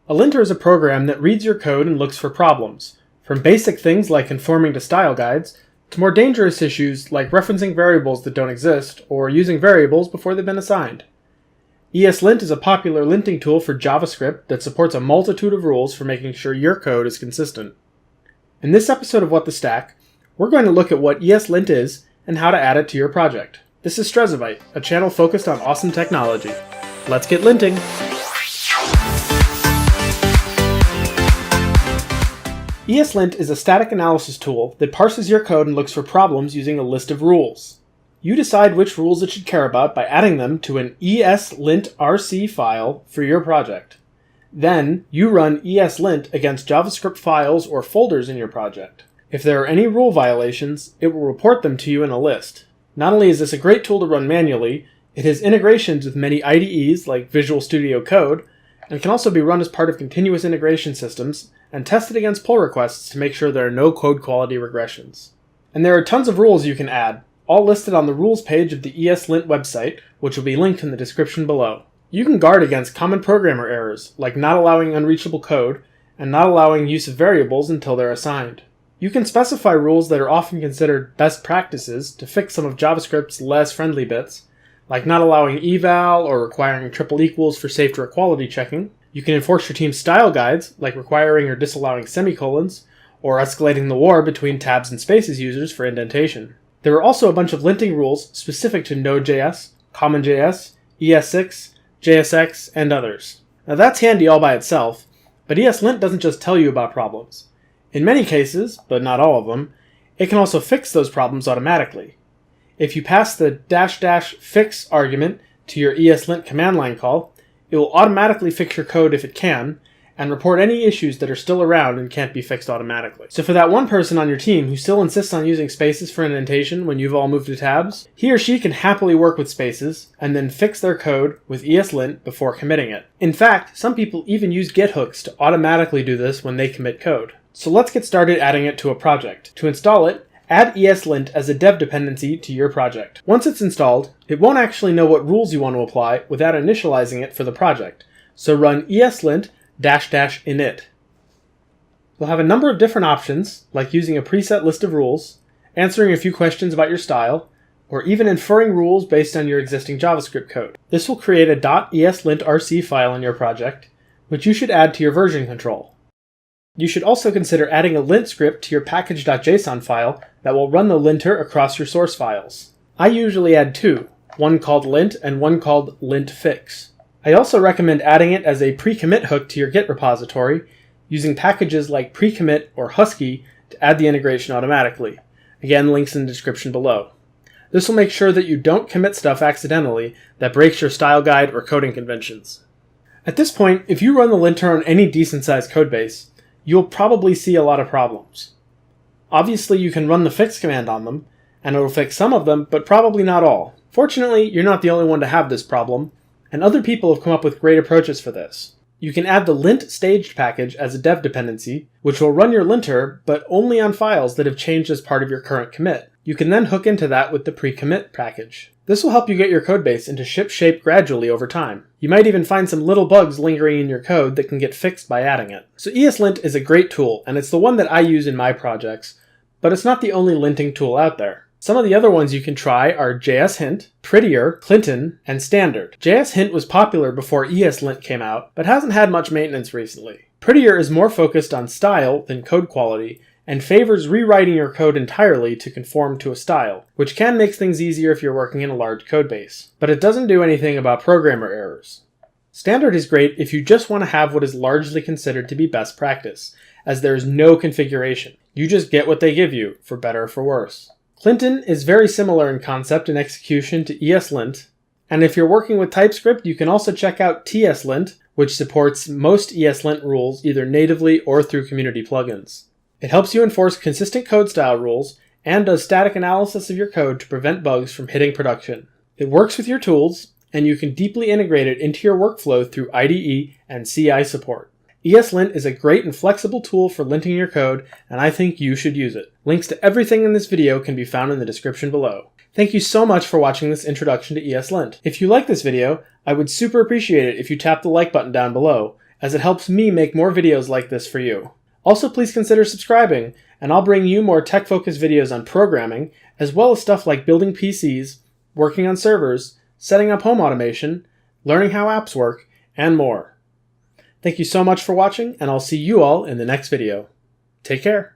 A linter is a program that reads your code and looks for problems, from basic things like conforming to style guides, to more dangerous issues like referencing variables that don't exist, or using variables before they've been assigned. eslint is a popular linting tool for JavaScript that supports a multitude of rules for making sure your code is consistent. In this episode of What the Stack, we're going to look at what eslint is and how to add it to your project. This is Strezovite, a channel focused on awesome technology. Let's get linting! eslint is a static analysis tool that parses your code and looks for problems using a list of rules. You decide which rules it should care about by adding them to an eslint.rc file for your project. Then, you run eslint against JavaScript files or folders in your project. If there are any rule violations, it will report them to you in a list. Not only is this a great tool to run manually, it has integrations with many IDEs like Visual Studio Code, and can also be run as part of continuous integration systems and tested against pull requests to make sure there are no code quality regressions. And there are tons of rules you can add, all listed on the rules page of the eslint website, which will be linked in the description below. You can guard against common programmer errors, like not allowing unreachable code and not allowing use of variables until they're assigned. You can specify rules that are often considered best practices to fix some of JavaScript's less friendly bits, like not allowing eval or requiring triple equals for safety or quality checking. You can enforce your team's style guides, like requiring or disallowing semicolons, or escalating the war between tabs and spaces users for indentation. There are also a bunch of linting rules specific to node.js, CommonJS, ES6, JSX, and others. Now that's handy all by itself, but eslint doesn't just tell you about problems. In many cases, but not all of them, it can also fix those problems automatically. If you pass the -- fix argument to your eslint command line call, it will automatically fix your code if it can, and report any issues that are still around and can't be fixed automatically. So for that one person on your team who still insists on using spaces for indentation when you've all moved to tabs, he or she can happily work with spaces and then fix their code with eslint before committing it. In fact, some people even use Git hooks to automatically do this when they commit code. So let's get started adding it to a project. To install it, add eslint as a dev dependency to your project. Once it's installed, it won't actually know what rules you want to apply without initializing it for the project. So run eslint --init. You'll have a number of different options, like using a preset list of rules, answering a few questions about your style, or even inferring rules based on your existing JavaScript code. This will create a .eslint.rc file in your project, which you should add to your version control. You should also consider adding a lint script to your package.json file that will run the linter across your source files. I usually add two, one called lint and one called lintfix. I also recommend adding it as a pre-commit hook to your Git repository, using packages like precommit or husky to add the integration automatically. Again, links in the description below. This will make sure that you don't commit stuff accidentally that breaks your style guide or coding conventions. At this point, if you run the linter on any decent-sized codebase, you'll probably see a lot of problems. Obviously, you can run the fix command on them, and it'll fix some of them, but probably not all. Fortunately, you're not the only one to have this problem, and other people have come up with great approaches for this. You can add the lint staged package as a dev dependency, which will run your linter, but only on files that have changed as part of your current commit. You can then hook into that with the pre-commit package. This will help you get your codebase into ship shape gradually over time. You might even find some little bugs lingering in your code that can get fixed by adding it. So eslint is a great tool, and it's the one that I use in my projects, but it's not the only linting tool out there. Some of the other ones you can try are JSHint, Prettier, Clinton, and Standard. JSHint was popular before eslint came out, but hasn't had much maintenance recently. Prettier is more focused on style than code quality, and favors rewriting your code entirely to conform to a style, which can make things easier if you're working in a large codebase. But it doesn't do anything about programmer errors. Standard is great if you just want to have what is largely considered to be best practice, as there is no configuration. You just get what they give you, for better or for worse. Clinton is very similar in concept and execution to eslint, and if you're working with TypeScript, you can also check out teslint, which supports most eslint rules either natively or through community plugins. It helps you enforce consistent code style rules and does static analysis of your code to prevent bugs from hitting production. It works with your tools, and you can deeply integrate it into your workflow through IDE and CI support. eslint is a great and flexible tool for linting your code, and I think you should use it. Links to everything in this video can be found in the description below. Thank you so much for watching this introduction to eslint. If you like this video, I would super appreciate it if you tap the like button down below, as it helps me make more videos like this for you. Also, please consider subscribing, and I'll bring you more tech-focused videos on programming, as well as stuff like building PCs, working on servers, setting up home automation, learning how apps work, and more. Thank you so much for watching, and I'll see you all in the next video. Take care.